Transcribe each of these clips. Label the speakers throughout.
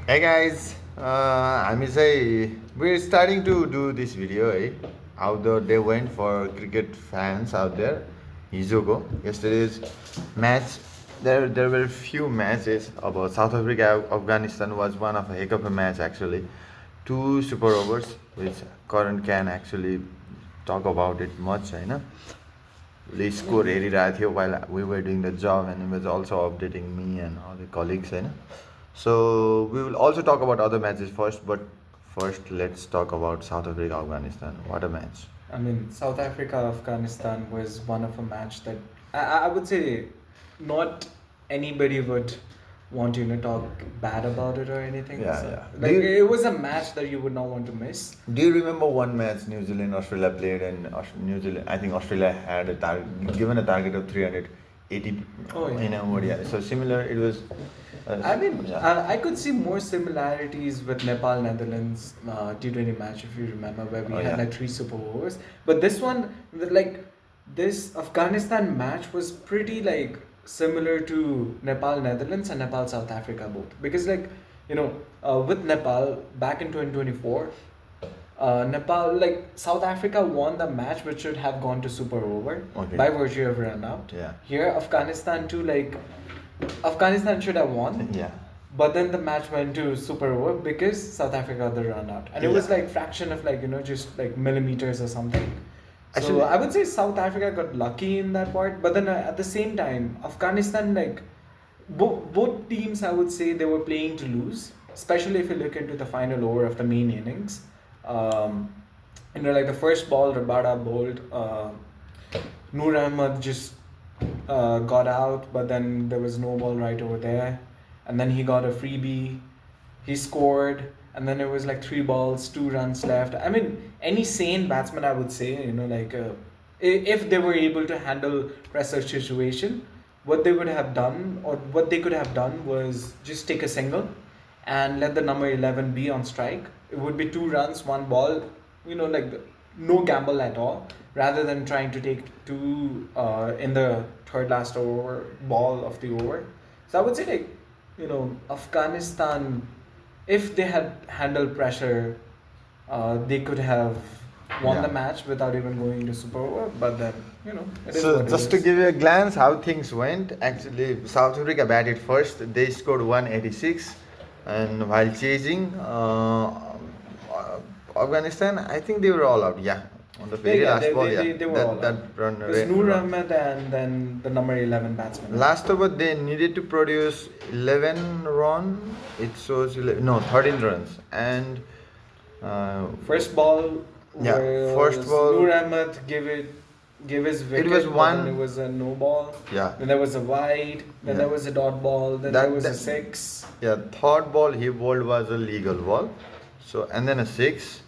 Speaker 1: Hey guys, we're starting to do this video, how the day went for cricket fans out there. Hijogo, yesterday's match, there were few matches about South Africa. Afghanistan was one of a heck of a match actually. Two super overs, which Karan can actually talk about it much, I know. The score हेरिरहेको थियो while we were doing the job, and he was also updating me and all the colleagues, होइन. So we will also talk about other matches first, but first let's talk about South Africa Afghanistan. What a match!
Speaker 2: I mean, South Africa Afghanistan was one of a match that I would say not anybody would want to talk bad about it or anything.
Speaker 1: Yeah,
Speaker 2: So,
Speaker 1: yeah.
Speaker 2: like it was a match that you would not want to miss.
Speaker 1: Do you remember one match New Zealand Australia played, and New Zealand? I think Australia had a given a target of 380.
Speaker 2: Oh, yeah.
Speaker 1: In a ODI. So similar, it was.
Speaker 2: I mean,
Speaker 1: Yeah.
Speaker 2: I could see more similarities with Nepal Netherlands T20 match if you remember, where we
Speaker 1: Oh,
Speaker 2: had
Speaker 1: yeah.
Speaker 2: like three super overs. But this one, like this Afghanistan match was pretty like similar to Nepal Netherlands and Nepal South Africa both, because like with Nepal back in 2024. Nepal, like South Africa won the match, which should have gone to super over
Speaker 1: Okay.
Speaker 2: by virtue of run out.
Speaker 1: Yeah.
Speaker 2: Here, Afghanistan too, like Afghanistan should have won,
Speaker 1: Yeah.
Speaker 2: but then the match went to super over because South Africa got the run out, and it was
Speaker 1: Yeah.
Speaker 2: like fraction of like just like millimeters or something.
Speaker 1: Actually-
Speaker 2: So I would say South Africa got lucky in that part, but then at the same time, Afghanistan like both teams I would say they were playing to lose, especially if you look into the final over of the main innings. Um, like the first ball, Rabada bowled. Noor Ahmed just got out, but then there was no ball right over there, and then he got a freebie. He scored, and then it was like 3 balls, 2 runs left. I mean, any sane batsman, I would say, if they were able to handle pressure situation, what they would have done, or what they could have done, was just take a single and let the number 11 be on strike. It would be 2 runs, 1 ball, no gamble at all, rather than trying to take two in the third last over ball of the over. So I would say, like, Afghanistan, if they had handled pressure, they could have won
Speaker 1: Yeah.
Speaker 2: the match without even going to super over. But then, it is
Speaker 1: So
Speaker 2: what it
Speaker 1: just to
Speaker 2: is.
Speaker 1: give you a glance how things went, actually South Africa batted first. They scored 186, and while chasing Afghanistan, I think they were all out. Yeah, on the very last ball.
Speaker 2: They were
Speaker 1: that,
Speaker 2: all
Speaker 1: that
Speaker 2: out.
Speaker 1: run.
Speaker 2: It was Noor Ahmed and then the number 11 batsman.
Speaker 1: Last over they needed to produce 11 run. It shows 11, no 13 runs, and
Speaker 2: First ball.
Speaker 1: Yeah,
Speaker 2: was
Speaker 1: first ball-
Speaker 2: Noor Ahmed give his wicket.
Speaker 1: was
Speaker 2: but
Speaker 1: one-
Speaker 2: Then it was a no ball.
Speaker 1: Yeah.
Speaker 2: Then there was a wide. Then
Speaker 1: Yeah.
Speaker 2: there was a dot ball. Then
Speaker 1: That-
Speaker 2: there was a
Speaker 1: that-
Speaker 2: 6.
Speaker 1: yeah, third ball he bowled was a legal ball, so and then a 6,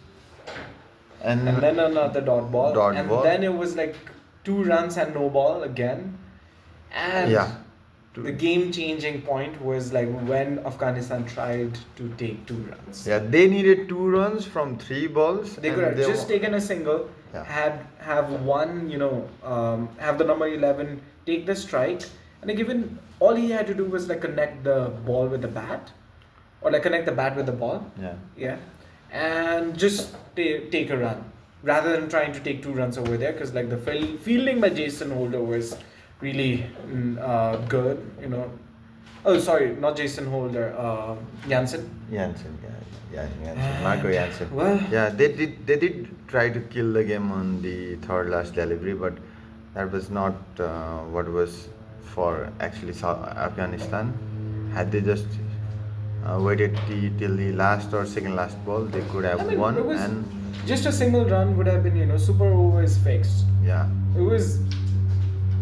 Speaker 2: And then another dot ball.
Speaker 1: Dot
Speaker 2: and
Speaker 1: ball.
Speaker 2: then it was like 2 runs and no ball again. And
Speaker 1: Yeah.
Speaker 2: the game changing point was like when Afghanistan tried to take 2 runs.
Speaker 1: Yeah, they needed 2 runs from 3 balls.
Speaker 2: They
Speaker 1: and
Speaker 2: could have
Speaker 1: they
Speaker 2: just
Speaker 1: wa-
Speaker 2: taken a single,
Speaker 1: Yeah.
Speaker 2: have one, have the number 11 take the strike, and given all he had to do was like connect the ball with the bat, or like connect the bat with the ball,
Speaker 1: Yeah.
Speaker 2: and just take a run rather than trying to take 2 runs over there, because like the fielding by Jason Holder was really good. Oh, sorry, not Jason Holder, Jansen.
Speaker 1: Jansen, Jansen, Marco Jansen.
Speaker 2: Well-
Speaker 1: Yeah, they did try to kill the game on the third last delivery, but that was not what was for actually Afghanistan. Had they just waited till the last or second last ball, they could have
Speaker 2: I mean,
Speaker 1: won.
Speaker 2: it was
Speaker 1: And
Speaker 2: just a single run would have been, super over is fixed.
Speaker 1: yeah,
Speaker 2: It was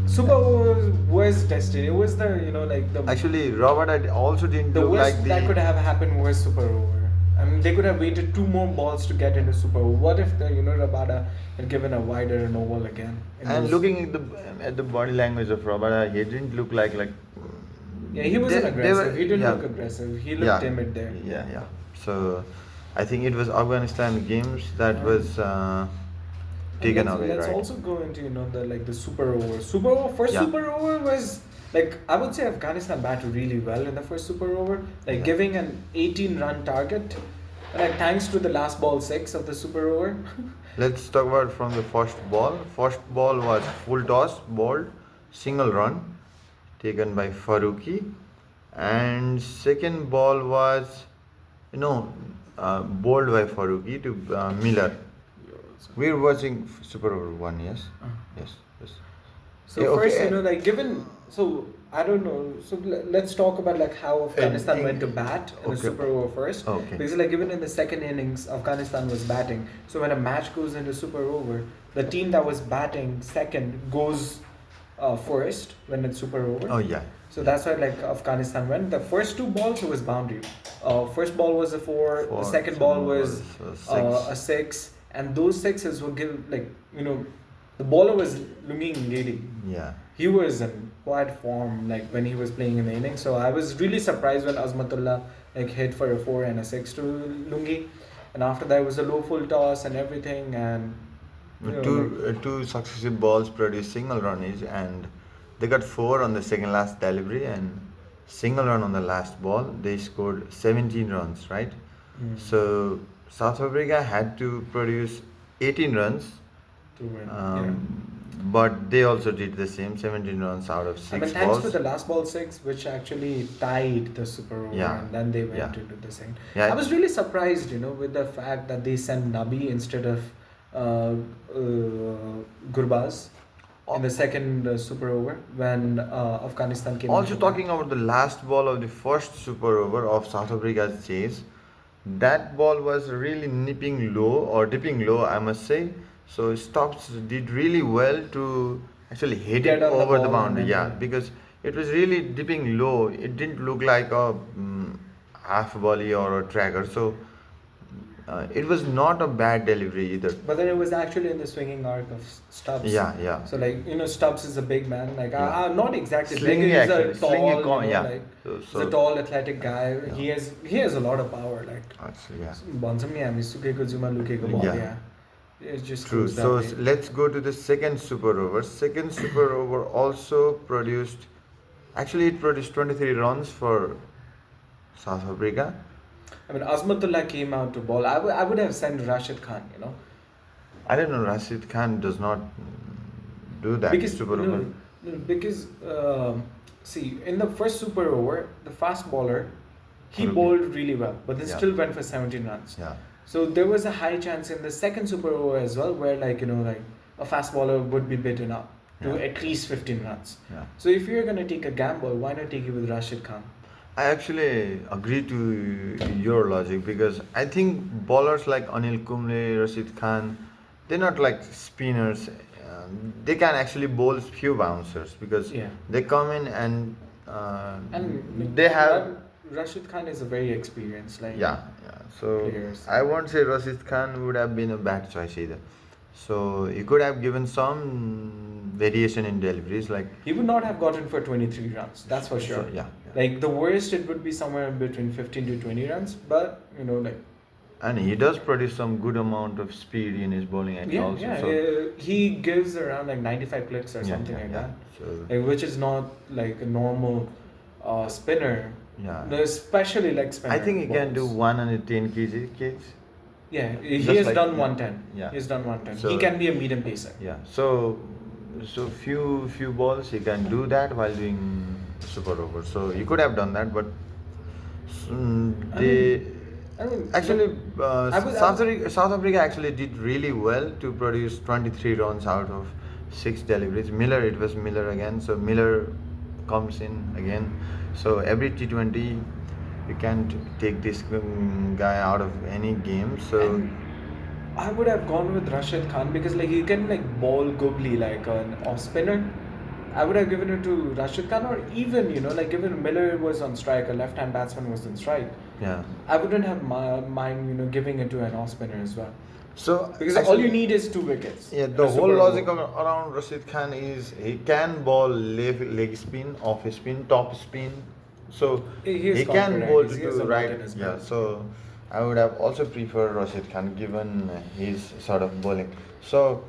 Speaker 2: super over was tested. It was the like the
Speaker 1: actually Robert also didn't
Speaker 2: the
Speaker 1: look
Speaker 2: worst
Speaker 1: like the.
Speaker 2: that could have happened was super over. I mean, they could have waited 2 more balls to get into super over. What if the Rabada had given a wider and oval again?
Speaker 1: And looking at the body language of Robert, he didn't look like
Speaker 2: Yeah, he wasn't
Speaker 1: they
Speaker 2: aggressive.
Speaker 1: were-
Speaker 2: He didn't
Speaker 1: yeah.
Speaker 2: look aggressive. He looked timid there.
Speaker 1: Yeah. So, I think it was Afghanistan games that was
Speaker 2: And
Speaker 1: taken
Speaker 2: let's,
Speaker 1: away,
Speaker 2: let's
Speaker 1: right?
Speaker 2: also go into the super over. Super over first
Speaker 1: Yeah.
Speaker 2: super over was Like I would say Afghanistan batted really well in the first super over, like
Speaker 1: Yeah.
Speaker 2: giving an 18-run target, like thanks to the last ball six of the super over.
Speaker 1: Let's talk about from the first ball. First ball was full toss, bowled, single run taken by Faruqi, and second ball was, you know, bowled by Faruqi to Miller. We're watching Super Over one, yes, yes, yes.
Speaker 2: So
Speaker 1: Yeah,
Speaker 2: first,
Speaker 1: okay.
Speaker 2: like given, so I don't know. So let's talk about like how Afghanistan went to bat in the
Speaker 1: Okay.
Speaker 2: super over first.
Speaker 1: Okay.
Speaker 2: Because like given in the second innings, Afghanistan was batting. So when a match goes into super over, the team that was batting second goes first when it's super over.
Speaker 1: Oh yeah.
Speaker 2: So that's why like Afghanistan went. The first two balls it was boundary. First ball was a four. The second ball was a six. And those sixes will give like the bowler was Lungi Ngedi.
Speaker 1: Yeah.
Speaker 2: He was in quite form like when he was playing in the innings. So I was really surprised when Azmatullah like hit for a four and a six to Lungi, and after that it was a low full toss and everything. And
Speaker 1: Two successive balls produced single runnage, and they got four on the second last delivery and single run on the last ball. They scored 17 runs, right? So South Africa had to produce 18 runs,
Speaker 2: to win.
Speaker 1: but they also did the same 17 runs out of
Speaker 2: I
Speaker 1: six
Speaker 2: mean, thanks
Speaker 1: balls.
Speaker 2: to the last ball six, which actually tied the super over,
Speaker 1: Yeah.
Speaker 2: and then they went
Speaker 1: Yeah.
Speaker 2: into the second.
Speaker 1: Yeah.
Speaker 2: I was really surprised, with the fact that they sent Nabi instead of Gurbaz in the second super over when Afghanistan came.
Speaker 1: Also
Speaker 2: into
Speaker 1: talking
Speaker 2: bat.
Speaker 1: about the last ball of the first super over of South Africa's chase, that ball was really nipping low or dipping low, I must say. So Stops did really well to actually hit
Speaker 2: Get
Speaker 1: it
Speaker 2: on the
Speaker 1: over the
Speaker 2: ball
Speaker 1: boundary.
Speaker 2: and
Speaker 1: Yeah,
Speaker 2: then,
Speaker 1: because it was really dipping low. It didn't look like a half volley or a tracker. So it was not a bad delivery either.
Speaker 2: But then it was actually in the swinging arc of Stubbs.
Speaker 1: Yeah, yeah.
Speaker 2: So like Stubbs is a big man, like
Speaker 1: Yeah.
Speaker 2: not exactly
Speaker 1: Slingy
Speaker 2: big. He's
Speaker 1: actually,
Speaker 2: a tall,
Speaker 1: slingy yeah.
Speaker 2: like
Speaker 1: So,
Speaker 2: he's a tall, athletic guy.
Speaker 1: Yeah.
Speaker 2: He has a lot of power. Like
Speaker 1: actually, yeah.
Speaker 2: भन्छौँ नि हामी सुकेको जुमा लुकेको
Speaker 1: Yeah.
Speaker 2: भल्या. It just
Speaker 1: True.
Speaker 2: goes that
Speaker 1: So
Speaker 2: way.
Speaker 1: let's go to the second super over. Second super over also produced, actually, it produced 23 runs for South Africa.
Speaker 2: I mean, Azmatullah came out to bowl. I would have sent Rashid Khan.
Speaker 1: I don't know, Rashid Khan does not do that
Speaker 2: Because
Speaker 1: super over.
Speaker 2: because see, in the first super over, the fast bowler he
Speaker 1: Faruqi.
Speaker 2: bowled really well, but they
Speaker 1: Yeah.
Speaker 2: still went for 17 runs.
Speaker 1: Yeah.
Speaker 2: So there was a high chance in the second super over as well, where like a fast bowler would be beaten up to
Speaker 1: Yeah.
Speaker 2: at least 15 runs.
Speaker 1: Yeah.
Speaker 2: So if you're gonna take a gamble, why not take it with Rashid Khan?
Speaker 1: I actually agree to your logic because I think bowlers like Anil Kumble, Rashid Khan, they're not like spinners. They can actually bowl few bouncers because
Speaker 2: Yeah.
Speaker 1: they come in and
Speaker 2: And
Speaker 1: they have.
Speaker 2: Rashid Khan is a very experienced
Speaker 1: Yeah. So
Speaker 2: players.
Speaker 1: I won't say Rashid Khan would have been a bad choice either. So he could have given some variation in deliveries, like
Speaker 2: He would not have gotten for 23 runs, that's for sure.
Speaker 1: So, yeah.
Speaker 2: Like the worst, it would be somewhere between 15 to 20 runs, but like
Speaker 1: And he does produce some good amount of speed in his bowling action also. So,
Speaker 2: he gives around like 95 clicks or something like that,
Speaker 1: So
Speaker 2: like, which is not like a normal spinner.
Speaker 1: yeah.
Speaker 2: No, especially like spinner.
Speaker 1: I think he can do
Speaker 2: balls.
Speaker 1: 110 kgs.
Speaker 2: Yeah, he
Speaker 1: Just
Speaker 2: has
Speaker 1: like-
Speaker 2: done 110.
Speaker 1: yeah.
Speaker 2: He's done 110.
Speaker 1: So-
Speaker 2: he can be a medium pacer.
Speaker 1: Yeah. So few balls he can do that while doing super over. So he could have done that, but they.
Speaker 2: I mean,
Speaker 1: Actually,
Speaker 2: South
Speaker 1: Africa actually did really well to produce 23 runs out of 6 deliveries. It was Miller again. So Miller comes in again. So every T20, you can't take this guy out of any game. So
Speaker 2: And I would have gone with Rashid Khan because like he can like bowl googly like an off spinner. I would have given it to Rashid Khan, or even like given Miller was on strike, a left hand batsman was on strike.
Speaker 1: yeah.
Speaker 2: I wouldn't have mind giving it to an off spinner as well,
Speaker 1: So
Speaker 2: because all you need is 2 wickets.
Speaker 1: Yeah,
Speaker 2: in
Speaker 1: the
Speaker 2: a
Speaker 1: whole
Speaker 2: Super
Speaker 1: logic
Speaker 2: Over.
Speaker 1: around Rashid Khan is he can bowl leg spin, off spin, top spin. So
Speaker 2: He is
Speaker 1: he can
Speaker 2: confident.
Speaker 1: bowl
Speaker 2: He has a
Speaker 1: to
Speaker 2: lot
Speaker 1: right.
Speaker 2: in his
Speaker 1: Yeah,
Speaker 2: bag.
Speaker 1: so I would have also preferred Rashid Khan given his sort of bowling. So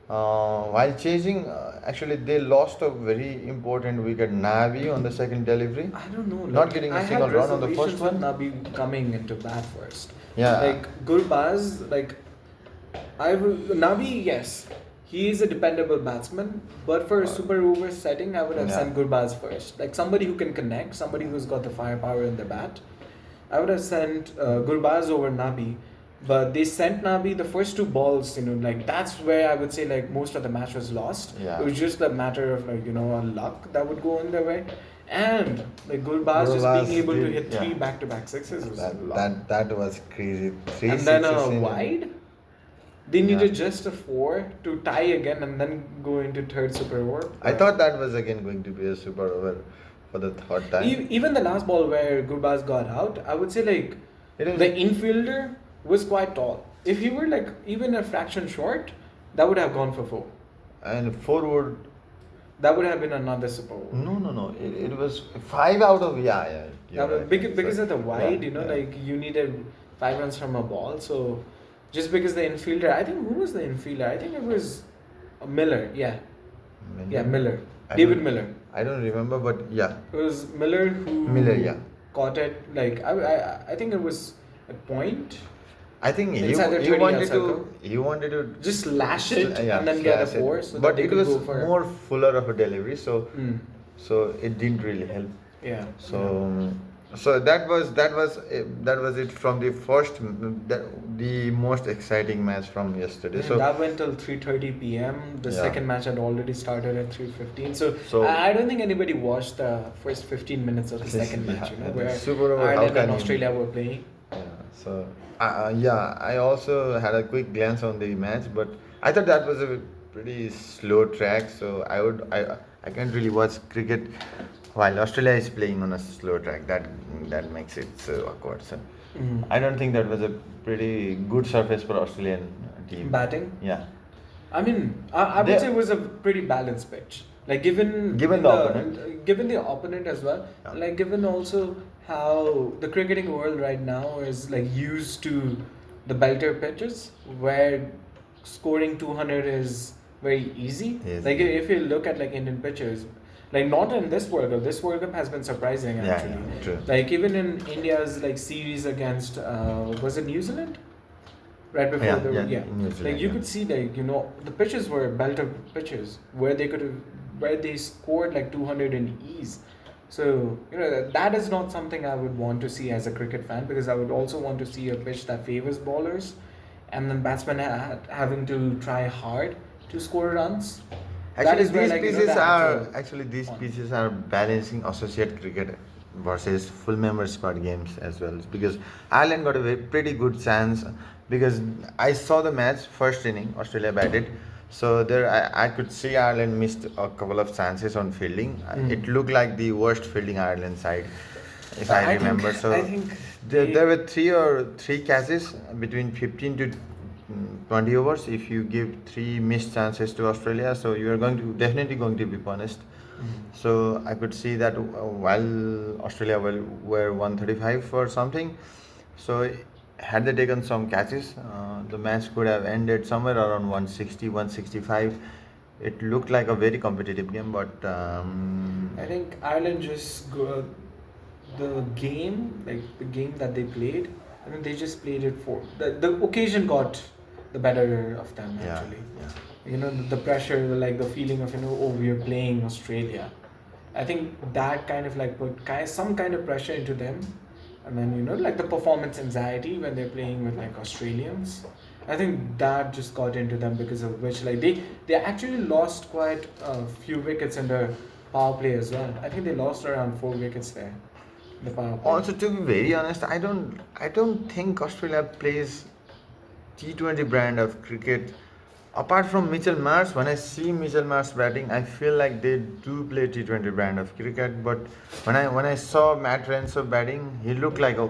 Speaker 1: While chasing, actually they lost a very important wicket, Navi, on the second delivery,
Speaker 2: I don't know.
Speaker 1: not
Speaker 2: Like
Speaker 1: getting
Speaker 2: I
Speaker 1: a single
Speaker 2: had
Speaker 1: run on the first
Speaker 2: reservations with
Speaker 1: one.
Speaker 2: Nabi coming into bat first.
Speaker 1: Yeah,
Speaker 2: Like Gurbaz, like Nabi, yes, he is a dependable batsman. But for a super over setting, I would have
Speaker 1: yeah.
Speaker 2: sent Gurbaz first. Like somebody who can connect, somebody who's got the firepower in the bat. I would have sent Gurbaz over Nabi. But they sent Nabi the first two balls, like that's where I would say like most of the match was lost.
Speaker 1: Yeah.
Speaker 2: It was just a matter of like, a luck that would go in their way. And like Gurbaz just
Speaker 1: Gurbaz
Speaker 2: being able to
Speaker 1: did-
Speaker 2: hit
Speaker 1: yeah.
Speaker 2: three back-to-back sixes was
Speaker 1: That
Speaker 2: luck.
Speaker 1: that was crazy. Three
Speaker 2: And then
Speaker 1: sixes
Speaker 2: a
Speaker 1: in-
Speaker 2: wide. They
Speaker 1: Yeah.
Speaker 2: needed just a four to tie again and then go into third super over.
Speaker 1: I thought that was again going to be a super over for the third time.
Speaker 2: Even the last ball where Gurbaz got out, I would say like
Speaker 1: It was-
Speaker 2: the infielder was quite tall. If he were like even a fraction short, that would have gone for four.
Speaker 1: And forward,
Speaker 2: That would have been another super over.
Speaker 1: no. It was 5 out of yeah. You're right.
Speaker 2: Because
Speaker 1: So,
Speaker 2: of the wide,
Speaker 1: yeah, yeah.
Speaker 2: like you needed 5 runs from a ball. So just because the infielder, I think who was the infielder? I think it was Miller. Yeah, Miller.
Speaker 1: I
Speaker 2: David
Speaker 1: don't-
Speaker 2: Miller.
Speaker 1: I don't remember, but yeah.
Speaker 2: It was Miller who
Speaker 1: Miller, yeah.
Speaker 2: caught it. Like I think it was a point.
Speaker 1: I think
Speaker 2: Inside the
Speaker 1: he
Speaker 2: 30
Speaker 1: wanted
Speaker 2: circle.
Speaker 1: to
Speaker 2: Just slash it
Speaker 1: yeah,
Speaker 2: and then get a
Speaker 1: slash it.
Speaker 2: four. So
Speaker 1: but
Speaker 2: that they
Speaker 1: it
Speaker 2: could
Speaker 1: was
Speaker 2: go for
Speaker 1: more fuller of a delivery, so
Speaker 2: Mm,
Speaker 1: so it didn't really help.
Speaker 2: yeah.
Speaker 1: So that was it from the first the most exciting match from yesterday.
Speaker 2: And
Speaker 1: So
Speaker 2: that went till 3:30 p.m. The
Speaker 1: Yeah.
Speaker 2: second match had already started at 3:15. So,
Speaker 1: So-
Speaker 2: I don't think anybody watched the first 15 minutes of the second match.
Speaker 1: Yeah, and
Speaker 2: Where
Speaker 1: super over, how
Speaker 2: Ireland
Speaker 1: can
Speaker 2: and
Speaker 1: you-
Speaker 2: Australia were playing.
Speaker 1: yeah, so I also had a quick glance on the match, but I thought that was a pretty slow track. So I can't really watch cricket while Australia is playing on a slow track. That makes it so awkward. So
Speaker 2: Mm.
Speaker 1: I don't think that was a pretty good surface for Australian team.
Speaker 2: Batting.
Speaker 1: Yeah.
Speaker 2: I mean, I would
Speaker 1: They-
Speaker 2: say it was a pretty balanced pitch. Like given
Speaker 1: Given the opponent.
Speaker 2: given the opponent as well.
Speaker 1: Yeah.
Speaker 2: Like given also how the cricketing world right now is like used to the belter pitches where scoring 200 is very easy.
Speaker 1: Yes.
Speaker 2: Like if you look at like Indian pitchers, like not in this World Cup. This World Cup has been surprising
Speaker 1: Yeah,
Speaker 2: actually.
Speaker 1: yeah, true.
Speaker 2: Like even in India's like series against was it New Zealand? Right before
Speaker 1: Yeah,
Speaker 2: the
Speaker 1: yeah, New Zealand,
Speaker 2: like you
Speaker 1: yeah.
Speaker 2: could see like the pitches were belter pitches where they scored like 200 in ease. So that is not something I would want to see as a cricket fan, because I would also want to see a pitch that favors bowlers, and then batsmen having to try hard to score runs. That
Speaker 1: Actually,
Speaker 2: is where,
Speaker 1: these
Speaker 2: like,
Speaker 1: pieces
Speaker 2: the
Speaker 1: are
Speaker 2: actual
Speaker 1: actually these
Speaker 2: fun.
Speaker 1: pieces are balancing associate cricket versus full member squad games as well. Because Ireland got a pretty good chance, because I saw the match first inning Australia batted, so there I could see Ireland missed a couple of chances on fielding. It looked like the worst fielding Ireland side, if I remember. So
Speaker 2: I think
Speaker 1: there were three catches between 15 to 20 overs. If you give three missed chances to Australia, so you are definitely going to be punished. So I could see that while Australia were 135 or something, so had they taken some catches, the match could have ended somewhere around 160, 165. It looked like a very competitive game, but
Speaker 2: I think Ireland just the game that they played. I mean, they just played it for the occasion got the better of them
Speaker 1: yeah,
Speaker 2: actually.
Speaker 1: yeah.
Speaker 2: The pressure, like the feeling of oh, we're playing Australia. I think that kind of like put some kind of pressure into them, and then like the performance anxiety when they're playing with like Australians. I think that just got into them, because of which like they actually lost quite a few wickets in the power play as well. I think they lost around 4 wickets there. The power play.
Speaker 1: Also, to be very honest, I don't think Australia plays T20 brand of cricket. Apart from Mitchell Marsh, when I see Mitchell Marsh batting, I feel like they do play T20 brand of cricket. But when I saw Matt Renzo batting, he looked like a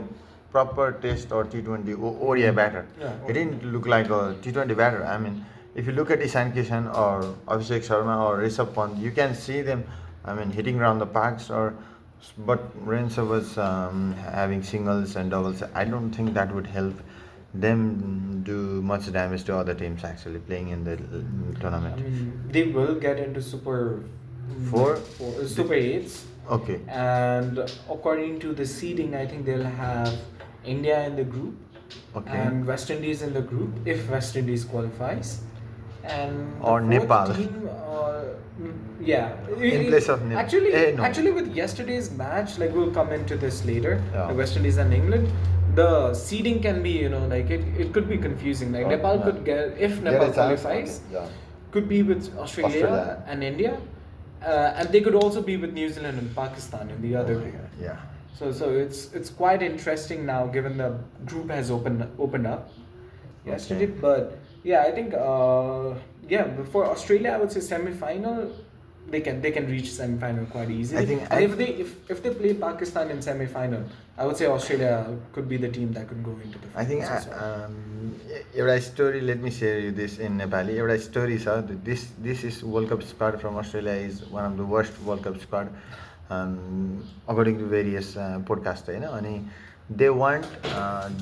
Speaker 1: proper Test or T20 ODI batter.
Speaker 2: Yeah,
Speaker 1: He didn't look like a T20 batter. I mean, if you look at Ishan Kishan or Abhishek Sharma or Rishabh Pant, you can see them, hitting around the parks. But Renzo was having singles and doubles. I don't think that would help them do much damage to other teams actually playing in the
Speaker 2: I
Speaker 1: tournament.
Speaker 2: mean, they will get into
Speaker 1: Four?
Speaker 2: Super Eights,
Speaker 1: Okay.
Speaker 2: and according to the seeding, I think they'll have India in the group,
Speaker 1: Okay.
Speaker 2: and West Indies in the group if West Indies qualifies, and the
Speaker 1: Or
Speaker 2: fourth
Speaker 1: Nepal.
Speaker 2: team, yeah,
Speaker 1: In place of Nepal.
Speaker 2: actually,
Speaker 1: No.
Speaker 2: actually with yesterday's match, like we'll come into this later,
Speaker 1: Yeah.
Speaker 2: the West Indies and England. The seeding can be, like it could be confusing. Like
Speaker 1: Oh,
Speaker 2: Nepal
Speaker 1: yeah.
Speaker 2: could get if
Speaker 1: Get
Speaker 2: Nepal
Speaker 1: a chance,
Speaker 2: qualifies,
Speaker 1: okay, yeah.
Speaker 2: could be with Australia,
Speaker 1: Australia.
Speaker 2: and India, and they could also be with New Zealand and Pakistan in the other
Speaker 1: Oh my
Speaker 2: group.
Speaker 1: God, yeah.
Speaker 2: So it's quite interesting now, given the group has opened up yesterday.
Speaker 1: Okay.
Speaker 2: But yeah, I think for Australia, I would say semi-final. They can reach semi-final quite easily.
Speaker 1: I think
Speaker 2: and if they play Pakistan in semi-final, I would say Australia could be the team that could go into the
Speaker 1: I think
Speaker 2: finals as well.
Speaker 1: एउटा story, let me share you this in Nepali. एउटा story छ, this is World Cup squad from Australia is one of the worst World Cup squad according to various podcasts होइन. अनि they want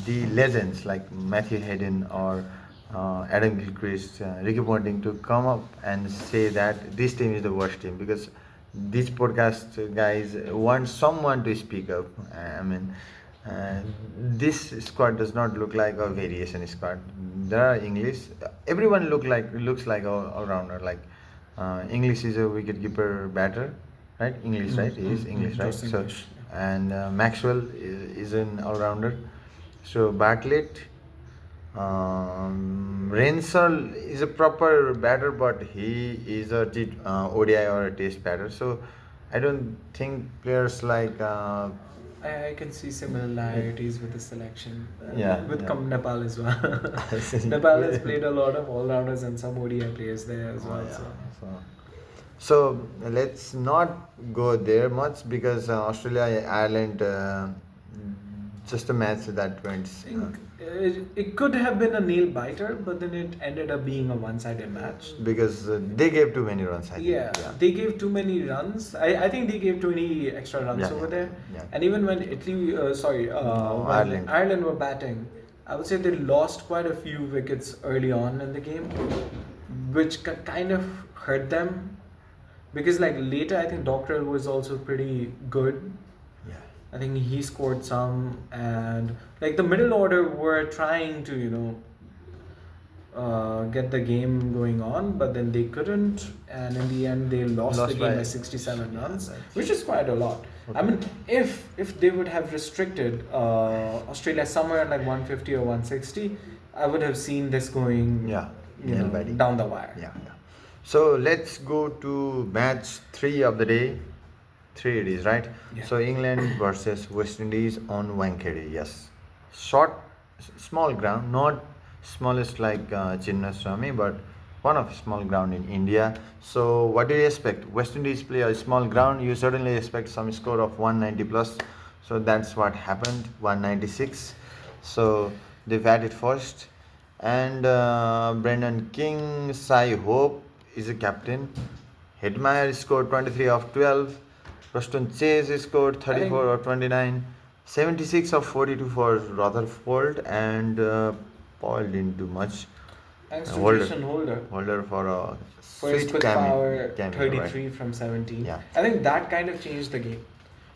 Speaker 1: the legends like Matthew Hayden or Adam Gilchrist, Ricky Ponting to come up and say that this team is the worst team, because these podcast guys want someone to speak up. I mean, this squad does not look like a variation squad. There are English. Everyone looks like all rounder. Like English is a wicketkeeper batter, right? English, right? He is English, right?
Speaker 2: Josh
Speaker 1: So
Speaker 2: English,
Speaker 1: and Maxwell is an all rounder. So Bartlett. Renshaw is a proper batter, but he is a ODI or a test batter. So I don't think players like
Speaker 2: I can see similarities with the selection.
Speaker 1: Yeah,
Speaker 2: With
Speaker 1: yeah.
Speaker 2: Nepal as well. Nepal has played a lot of all-rounders and some ODI players there as well.
Speaker 1: yeah.
Speaker 2: So.
Speaker 1: So let's not go there much, because Australia Ireland just a match that went.
Speaker 2: I think it could have been a nail biter, but then it ended up being a one-sided match.
Speaker 1: Because they gave too many runs. I think.
Speaker 2: Yeah, they gave too many runs. I think they gave 20 extra runs
Speaker 1: Yeah,
Speaker 2: over
Speaker 1: yeah,
Speaker 2: there.
Speaker 1: yeah.
Speaker 2: And even when when Ireland were batting, I would say they lost quite a few wickets early on in the game, which kind of hurt them. Because like later, I think Dockrell was also pretty good.
Speaker 1: Yeah.
Speaker 2: I think he scored some, and like the middle order were trying to get the game going on, but then they couldn't, and in the end they lost the game by 67 runs, which is quite a lot. I mean, if they would have restricted Australia somewhere like 150 or 160, I would have seen this going down the wire.
Speaker 1: Yeah. So let's go to match 3 of the day. 3 it is, right?
Speaker 2: Yeah.
Speaker 1: So England versus West Indies on Wankhede. Yes, small ground, not smallest like Chinnaswamy, but one of small ground in India. So what do you expect? West Indies play a small ground. You certainly expect some score of 190 plus. So that's what happened. 196. So they batted first, and Brendan King, Sai Hope is a captain. Hedmeyer scored 23 of 12. Ruston Chase scored 34 of 29. 76 of 42 for Rutherford, and Paul didn't do much.
Speaker 2: Thanks to Jason Holder.
Speaker 1: Holder for a
Speaker 2: For his
Speaker 1: sweet
Speaker 2: quick power,
Speaker 1: cameo,
Speaker 2: 33
Speaker 1: right?
Speaker 2: from 17.
Speaker 1: Yeah.
Speaker 2: I think that kind of changed the game.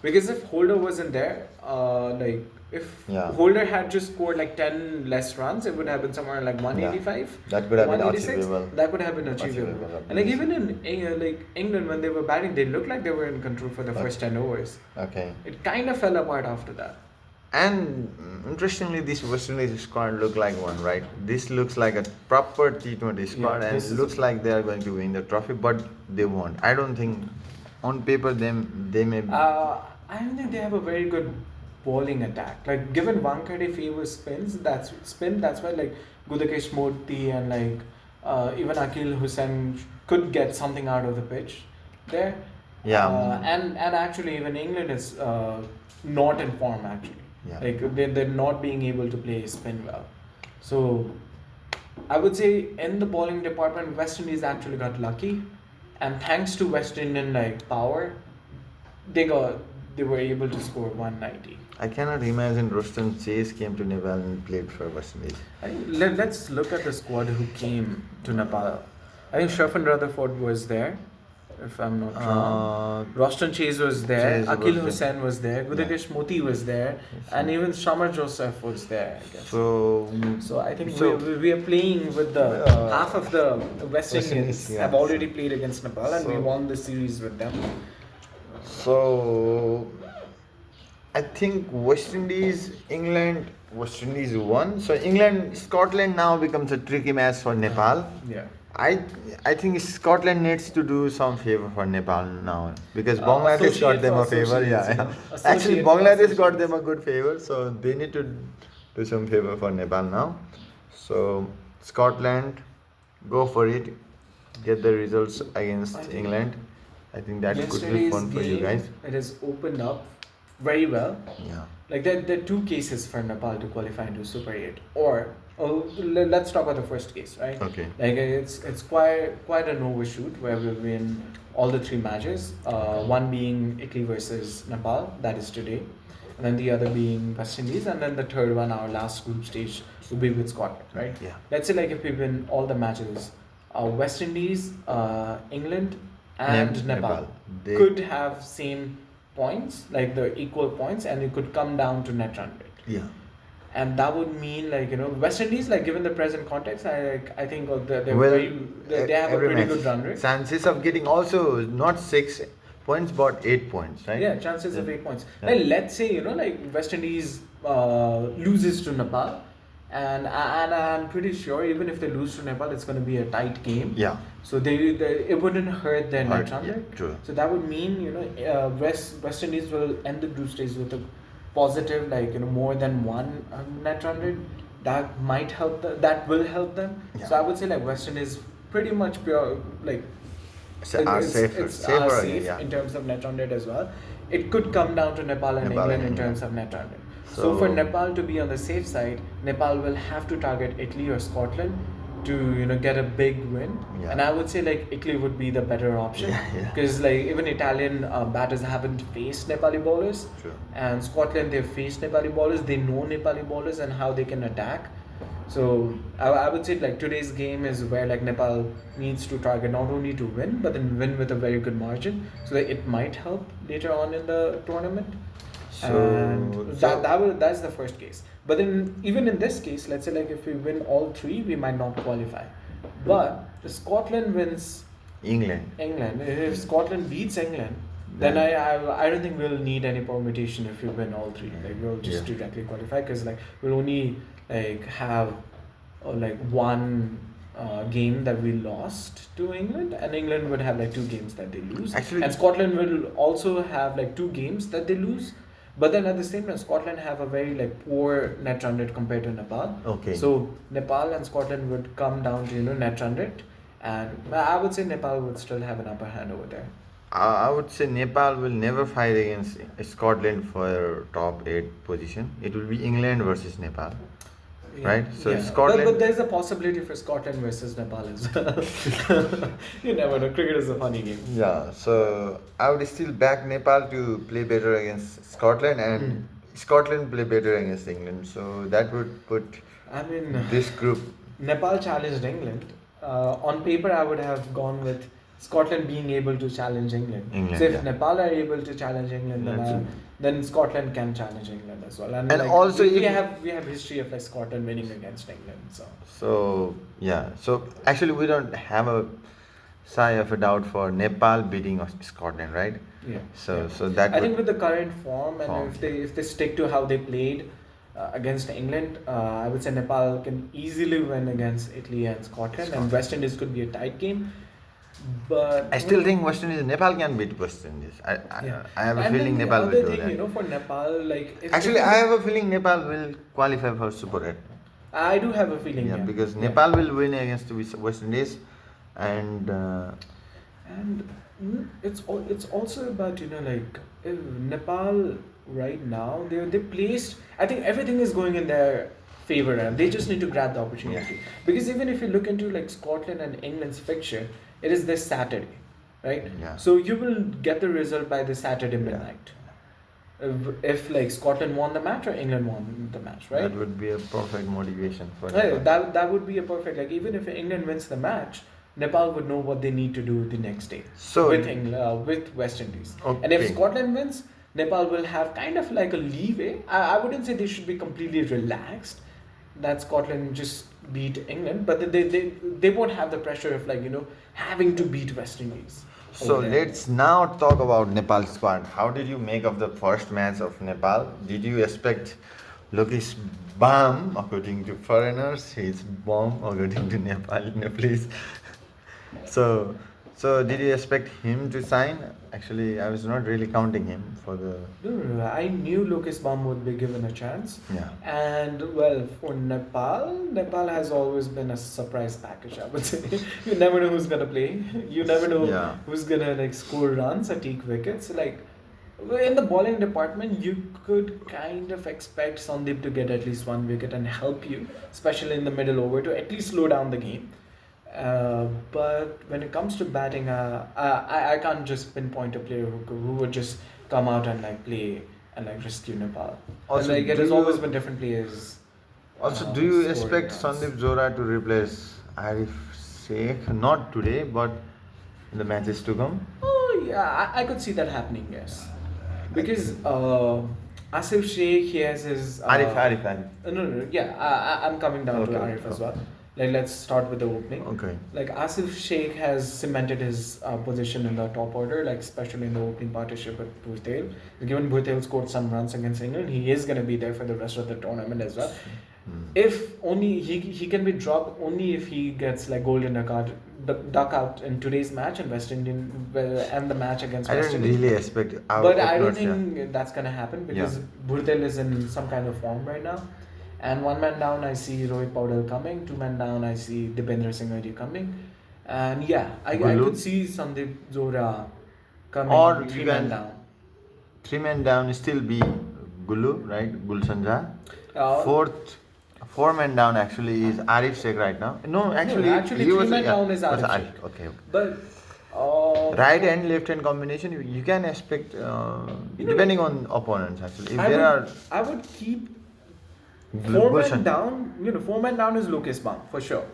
Speaker 2: Because if Holder wasn't there, if Holder had just scored like 10 less runs, it would have been somewhere like 185.
Speaker 1: That could have been
Speaker 2: 186.
Speaker 1: achievable.
Speaker 2: That would have been achievable. And like even in England, when they were batting, they looked like they were in control for the first 10 overs.
Speaker 1: Okay.
Speaker 2: It kind of fell apart after that.
Speaker 1: And interestingly, this West Indies squad look like one, right? This looks like a proper T20 squad, and it looks like they are going to win the trophy, but they won't. I don't think on paper they may.
Speaker 2: I don't think they have a very good bowling attack. Like given Wankhede favors spins, that's why like Gudakesh Murthy and like even Akil Hussain could get something out of the pitch there.
Speaker 1: Yeah.
Speaker 2: And actually even England is not in form actually.
Speaker 1: Yeah.
Speaker 2: Like they're not being able to play spin well. So I would say in the bowling department, West Indies actually got lucky, and thanks to West Indian like power, they were able to score 190.
Speaker 1: I cannot imagine Roshan Chase came to Nepal and played for West Indies.
Speaker 2: Let's look at the squad who came to Nepal. I think Sharfan Rutherford was there, if I'm not wrong. Roshan Chase was there.
Speaker 1: Chase
Speaker 2: Akil
Speaker 1: was there.
Speaker 2: Hussain was there. Gudakesh Moti was there, and even Shamar Joseph was there. I guess. So I think we are playing with the half of the West Indians have already played against Nepal, and we won the series with them.
Speaker 1: So I think West Indies won. So England, Scotland now becomes a tricky match for Nepal.
Speaker 2: Yeah.
Speaker 1: I think Scotland needs to do some favor for Nepal now because Bangladesh got them a favor. Yeah. Actually, Bangladesh got them a good favor, so they need to do some favor for Nepal now. So Scotland, go for it. Get the results against England. I think that could be fun for you guys.
Speaker 2: It has opened up very well.
Speaker 1: Yeah.
Speaker 2: Like there are two cases for Nepal to qualify into Super 8. Or let's talk about the first case, right?
Speaker 1: Okay.
Speaker 2: Like it's quite an overshoot where we win all the three matches. One being Italy versus Nepal, that is today, and then the other being West Indies, and then the third one, our last group stage, will be with Scotland, right?
Speaker 1: Yeah.
Speaker 2: Let's say like if we win all the matches, West Indies, England, and Nepal could have same points, like the equal points, and it could come down to net run rate.
Speaker 1: Yeah.
Speaker 2: And that would mean, like, you know, West Indies, like, given the present context, I think they have a pretty good run rate.
Speaker 1: Chances of getting also not 6 points but 8 points, right?
Speaker 2: Yeah, chances of 8 points. Like, let's say, you know, like West Indies loses to Nepal, and I'm pretty sure even if they lose to Nepal, it's going to be a tight game.
Speaker 1: Yeah.
Speaker 2: So it wouldn't hurt their net run rate.
Speaker 1: True.
Speaker 2: So that would mean, you know, West Indies will end the group stage with a positive, like, you know, more than one net run rate. That might help that will help them. Yeah. So I would say like West Indies pretty much pure, like safe in terms of net run rate as well. It could come down to Nepal and England in terms of net run rate. So for Nepal to be on the safe side, Nepal will have to target Italy or Scotland to, you know, get a big win. Yeah. And I would say like Italy would be the better option because like even Italian batters haven't faced Nepali bowlers.
Speaker 1: True.
Speaker 2: And Scotland, they've faced Nepali bowlers. They know Nepali bowlers and how they can attack. So I would say like today's game is where like Nepal needs to target not only to win but then win with a very good margin, so that it might help later on in the tournament. That's the first case. But then even in this case, let's say like if we win all three, we might not qualify. But if Scotland wins England, if Scotland beats England, then I don't think we'll need any permutation if we win all three. Like we'll just directly qualify because like we'll only like have like one game that we lost to England, and England would have like 2 games that they lose. Actually, and Scotland will also have like 2 games that they lose. But then at the same time, Scotland have a very like poor net run rate compared to Nepal.
Speaker 1: Okay.
Speaker 2: So Nepal and Scotland would come down to, you know, net run rate, and I would say Nepal would still have an upper hand over there.
Speaker 1: I would say Nepal will never fight against Scotland for top 8 position. It will be England versus Nepal. Yeah. Right? So Scotland.
Speaker 2: But there's a possibility for Scotland versus Nepal as well. You never know. Cricket is a funny game.
Speaker 1: Yeah. So I would still back Nepal to play better against Scotland, and Scotland play better against England. So that would put this group.
Speaker 2: Nepal challenged England. On paper, I would have gone with Scotland being able to challenge England. So if Nepal are able to challenge England, then Scotland can challenge England as well. And like,
Speaker 1: also
Speaker 2: we have history of like Scotland winning against England.
Speaker 1: So actually we don't have a sigh of a doubt for Nepal beating Scotland, right?
Speaker 2: Yeah.
Speaker 1: So that
Speaker 2: I think with the current form, and if they stick to how they played against England, I would say Nepal can easily win against Italy and Scotland, and West Indies could be a tight game. But
Speaker 1: I still think Nepal can beat West Indies. I have a feeling Nepal will do that.
Speaker 2: You know, for Nepal, like
Speaker 1: I have a feeling Nepal will qualify for Super 8.
Speaker 2: I do have a feeling.
Speaker 1: Yeah, because Nepal will win against West Indies, and
Speaker 2: it's also about, you know, like if Nepal right now they placed. I think everything is going in their favor, and they just need to grab the opportunity. Yeah. Because even if you look into like Scotland and England's fixture, it is this Saturday, right?
Speaker 1: Yeah.
Speaker 2: So you will get the result by the Saturday midnight. if like Scotland won the match or England won the match, right?
Speaker 1: That would be a perfect motivation for
Speaker 2: Yeah,
Speaker 1: Nepal.
Speaker 2: that would be a perfect, like, even if England wins the match, Nepal would know what they need to do the next day
Speaker 1: So,
Speaker 2: with England, with West Indies. And if
Speaker 1: okay.
Speaker 2: Scotland wins, Nepal will have kind of like a leeway. I wouldn't say they should be completely relaxed that Scotland just beat England, but they won't have the pressure of, like, having to beat West Indies.
Speaker 1: So
Speaker 2: over there.
Speaker 1: let's now talk about Nepal squad. How did you make of the first match of Nepal? Did you expect Lokesh bomb according to foreigners? He's bomb according to Nepalese. So, so did you expect him to sign? Actually, I was not really counting him for the.
Speaker 2: No. I knew Lucas Baum would be given a chance.
Speaker 1: Yeah.
Speaker 2: And well, for Nepal has always been a surprise package, I would say. You never know who's gonna play. You never know
Speaker 1: Yeah.
Speaker 2: who's gonna like score runs or take wickets. Like in the bowling department, you could kind of expect Sandeep to get at least one wicket and help you, especially in the middle over, to at least slow down the game. But when it comes to batting, I can't just pinpoint a player who would just come out and like play and like rescue Nepal.
Speaker 1: Also,
Speaker 2: And, like, it
Speaker 1: do
Speaker 2: has always
Speaker 1: you-
Speaker 2: been different players.
Speaker 1: Also, do you
Speaker 2: scoring
Speaker 1: expect
Speaker 2: runs.
Speaker 1: Sandeep Zora to replace Arif Sheikh? Not today, but in the matches to come.
Speaker 2: Oh yeah, I could see that happening. Yes, because Asif Sheikh, he has his
Speaker 1: Arif.
Speaker 2: No, yeah, I'm coming down to
Speaker 1: Okay,
Speaker 2: Arif as
Speaker 1: okay.
Speaker 2: well. Like, let's start with the opening.
Speaker 1: Okay.
Speaker 2: Like, Asif Sheikh has cemented his position in the top order, like especially in the opening partnership with Bhutel. Given Bhutel scored some runs against England, he is going to be there for the rest of the tournament as well. If only he can be dropped only if he gets like golden duck out in today's match and West Indian and the match against
Speaker 1: I
Speaker 2: West
Speaker 1: don't
Speaker 2: Indies.
Speaker 1: really expect.
Speaker 2: But I don't think that's gonna happen because
Speaker 1: Yeah.
Speaker 2: Bhutel is in some kind of form right now. And one man down, I see Rohit Paudel coming. Two man down, I see Dipendra Singh Adi coming. And yeah, I
Speaker 1: Gullu?
Speaker 2: could see Sandeep Zora coming.
Speaker 1: Or
Speaker 2: three
Speaker 1: you
Speaker 2: man
Speaker 1: can-
Speaker 2: down.
Speaker 1: Three men down still be Gullu, right? Gulshan Jha.
Speaker 2: Uh,
Speaker 1: Four men down actually is Arif Sheikh right now. No, actually,
Speaker 2: actually
Speaker 1: he
Speaker 2: three
Speaker 1: was
Speaker 2: men
Speaker 1: yeah,
Speaker 2: down is
Speaker 1: was
Speaker 2: Arif Sheikh.
Speaker 1: Okay.
Speaker 2: But
Speaker 1: Right and left hand combination, you can expect depending on opponents actually. If
Speaker 2: I would keep
Speaker 1: Gul-
Speaker 2: four men
Speaker 1: Gulshan.
Speaker 2: down. Four men down is Lucas Baum for sure.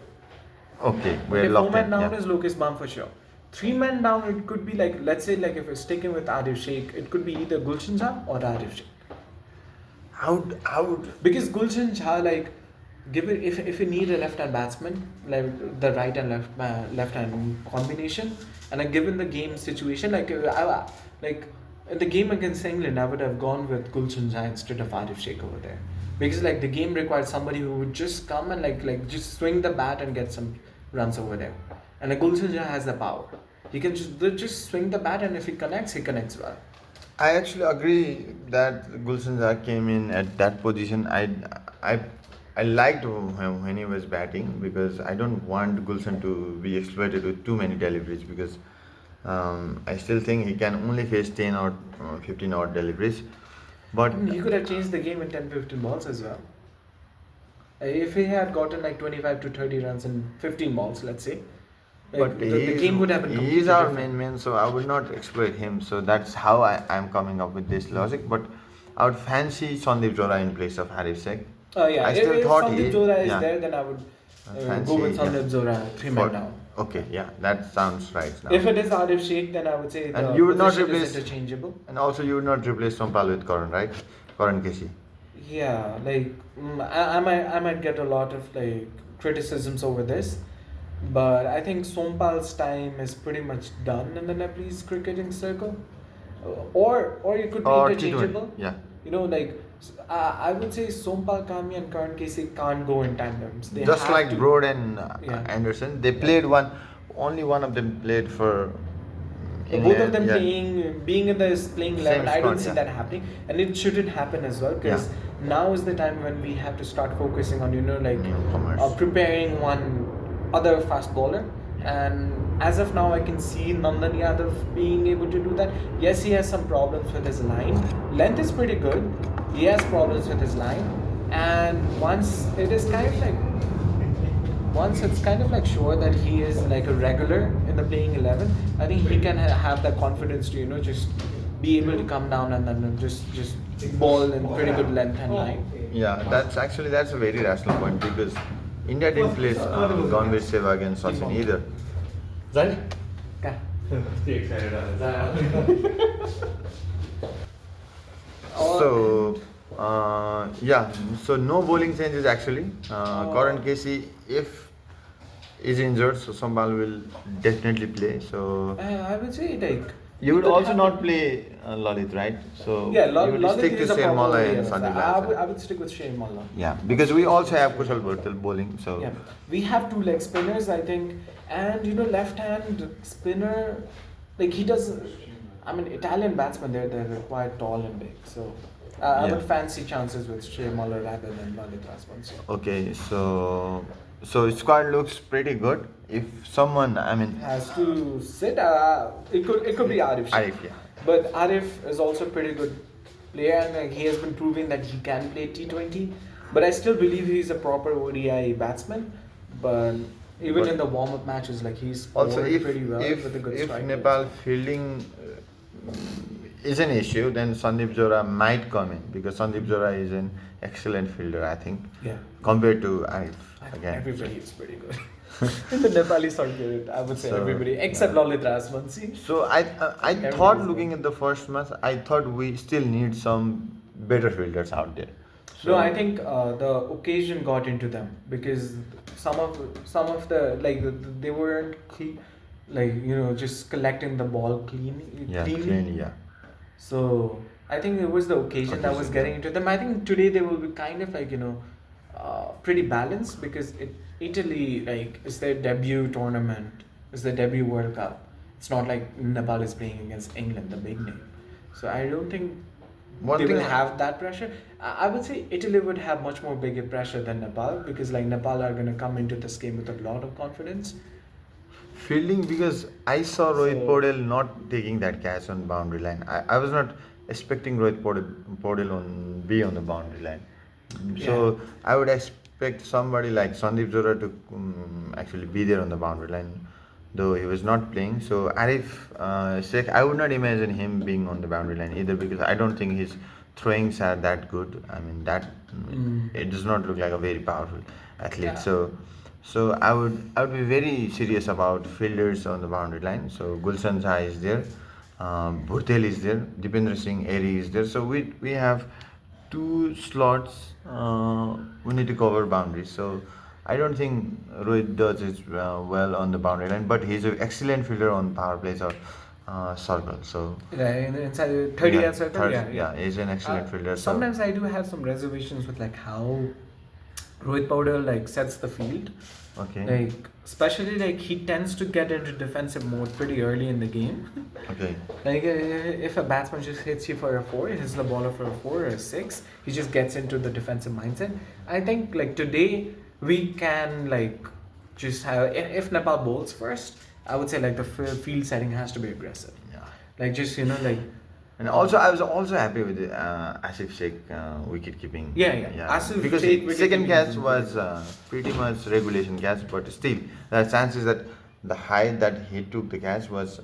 Speaker 1: Okay, we're
Speaker 2: Okay,
Speaker 1: locked
Speaker 2: four men
Speaker 1: in.
Speaker 2: down
Speaker 1: Yeah.
Speaker 2: is Lucas Baum for sure. Three men down, it could be like, let's say, like if we're sticking with Arif Sheikh, it could be either Gulshan Jha or Arif Sheikh.
Speaker 1: How would
Speaker 2: Because Gulshan Jha, like, give it if you need a left-hand batsman, like the right and left-hand combination, and given the game situation, like like in the game against England, I would have gone with Gulshan Jha instead of Arif Sheikh over there, because like the game required somebody who would just come and like just swing the bat and get some runs over there, and like Gulshan Jha has the power. He can just swing the bat, and if he connects well.
Speaker 1: I actually agree that Gulshan Jha came in at that position. I liked him when he was batting because I don't want Gulshan to be exploited with too many deliveries because I still think he can only face 10 or 15 odd deliveries. But
Speaker 2: He could have changed the game in 10-15 balls as well. If he had gotten like 25 to 30 runs in 15 balls, let's say, like, the game would have been
Speaker 1: he
Speaker 2: completely
Speaker 1: is our
Speaker 2: different.
Speaker 1: main man, so I would not exploit him. So that's how I'm coming up with this logic. But I would fancy Sandeep Zora in place of Harif Sheikh.
Speaker 2: Yeah,
Speaker 1: I still
Speaker 2: if
Speaker 1: thought
Speaker 2: Sandeep Zora is
Speaker 1: yeah.
Speaker 2: there, then I would
Speaker 1: Fancy,
Speaker 2: go with
Speaker 1: yeah.
Speaker 2: Sandeep Zora, three men down.
Speaker 1: Okay, yeah, that sounds right now.
Speaker 2: If it is Arif Sheikh, then I would say
Speaker 1: And
Speaker 2: the
Speaker 1: you would not
Speaker 2: position
Speaker 1: replace-
Speaker 2: is interchangeable.
Speaker 1: And also, you would not replace Sompal with Karan, right? Karan Kesey.
Speaker 2: Yeah, like I might get a lot of like criticisms over this, but I think Sompal's time is pretty much done in the Nepalese cricketing circle, or it could be
Speaker 1: Or
Speaker 2: interchangeable.
Speaker 1: T20. Yeah.
Speaker 2: Like I would say Sompal Kami and Karan Casey can't go in tandems. They
Speaker 1: Just
Speaker 2: have
Speaker 1: like
Speaker 2: to.
Speaker 1: Broad and
Speaker 2: Yeah.
Speaker 1: Anderson, they played only one of them played for
Speaker 2: Both of them
Speaker 1: yeah.
Speaker 2: being in the playing 11, I don't
Speaker 1: squad,
Speaker 2: see
Speaker 1: yeah.
Speaker 2: that happening, and it shouldn't happen as well because now is the time when we have to start focusing on like
Speaker 1: Newcomers.
Speaker 2: preparing one other fast bowler. And as of now, I can see Nandan Yadav being able to do that. Yes, he has some problems with his line. Length is pretty good. He has problems with his line, and once it's kind of like sure that he is like a regular in the playing 11, I think he can have that confidence to just be able to come down and then just ball in pretty good length and line.
Speaker 1: Yeah, that's a very rational point because India didn't place Gambhir Seva against Sachin either.
Speaker 2: Okay.
Speaker 1: So yeah, so no bowling changes actually. Karan Casey, if is injured, so Sambal will definitely play. So
Speaker 2: I would say like
Speaker 1: you
Speaker 2: we
Speaker 1: would
Speaker 2: could
Speaker 1: also
Speaker 2: have-
Speaker 1: not play Lalit, right? So
Speaker 2: Yeah,
Speaker 1: you would
Speaker 2: Lalit
Speaker 1: stick to
Speaker 2: is a
Speaker 1: Shane
Speaker 2: proper
Speaker 1: Malla
Speaker 2: ODI.
Speaker 1: and Sandeep
Speaker 2: I would,
Speaker 1: Lalit.
Speaker 2: I would stick with Shane Malla.
Speaker 1: Yeah, because we also have Kushal Bhartal bowling. So
Speaker 2: Yeah, we have two leg spinners, I think, and left hand spinner, like he does. I mean, Italian batsmen, they're quite tall and big, so I
Speaker 1: Yeah.
Speaker 2: would fancy chances with Shea Muller rather than Lalit Rasmussen.
Speaker 1: okay, so squad looks pretty good. If someone, I mean,
Speaker 2: Has to sit. It could be Arif.
Speaker 1: Arif, yeah.
Speaker 2: But Arif is also a pretty good player, and he has been proving that he can play T20. But I still believe he's a proper ODI batsman. But even
Speaker 1: But-
Speaker 2: in the warm-up matches, like he's
Speaker 1: Also,
Speaker 2: scored
Speaker 1: if
Speaker 2: pretty well with a good
Speaker 1: if
Speaker 2: strike.
Speaker 1: Nepal fielding is an issue, then Sandeep Zora might come in because Sandeep Zora is an excellent fielder, I think,
Speaker 2: Yeah.
Speaker 1: compared to Arif
Speaker 2: I think
Speaker 1: again.
Speaker 2: everybody is pretty good. In the Nepali circuit, I would say
Speaker 1: So,
Speaker 2: everybody except Lalit Rasmussen.
Speaker 1: So I
Speaker 2: Everybody's
Speaker 1: thought
Speaker 2: good.
Speaker 1: looking at the first match, I thought we still need some better fielders out there.
Speaker 2: No, I think the occasion got into them because some of the they weren't just collecting the ball cleanly.
Speaker 1: cleanly, yeah.
Speaker 2: So I think it was the occasion that was
Speaker 1: Occasion,
Speaker 2: getting
Speaker 1: yeah.
Speaker 2: into them. I think today they will be kind of pretty balanced because Italy is their debut tournament, is their debut World Cup. It's not like Nepal is playing against England, the big name. So I don't think
Speaker 1: One
Speaker 2: they will
Speaker 1: thing-
Speaker 2: have that pressure. I would say Italy would have much more bigger pressure than Nepal because Nepal are going to come into this game with a lot of confidence.
Speaker 1: Fielding, because I saw Rohit
Speaker 2: So-
Speaker 1: Podel not taking that catch on boundary line. I was not expecting Rohit Podel be on the boundary line. So I would expect somebody like Sandeep Zora to actually be there on the boundary line, though he was not playing. So Arif Sheikh, I would not imagine him being on the boundary line either because I don't think his throwings are that good. I mean it does not look like a very powerful athlete.
Speaker 2: Yeah.
Speaker 1: So I would be very serious about fielders on the boundary line. So Gulshan Jha is there, Bhurtel is there, Dipendra Singh Airy is there. So we have two slots. We need to cover boundaries. So I don't think Rohit does it well on the boundary line, but he's an excellent fielder on power plays or circle. So
Speaker 2: Inside 30
Speaker 1: yeah,
Speaker 2: and circle, yeah.
Speaker 1: he's an excellent fielder. So
Speaker 2: Sometimes I do have some reservations with how Rohit Podel sets the field.
Speaker 1: okay,
Speaker 2: Especially he tends to get into defensive mode pretty early in the game.
Speaker 1: okay.
Speaker 2: If a batsman just hits you for a 4, hits the baller for a 4 or a 6, he just gets into the defensive mindset. I think today we can just have, if Nepal bowls first, I would say the field setting has to be aggressive.
Speaker 1: Yeah. And also, I was also happy with Asif Sheikh wicket keeping.
Speaker 2: Yeah. Asif
Speaker 1: because
Speaker 2: Sheikh wicket
Speaker 1: second
Speaker 2: keeping
Speaker 1: catch
Speaker 2: is
Speaker 1: was pretty much regulation catch, but still, there are chances that the height that he took the catch was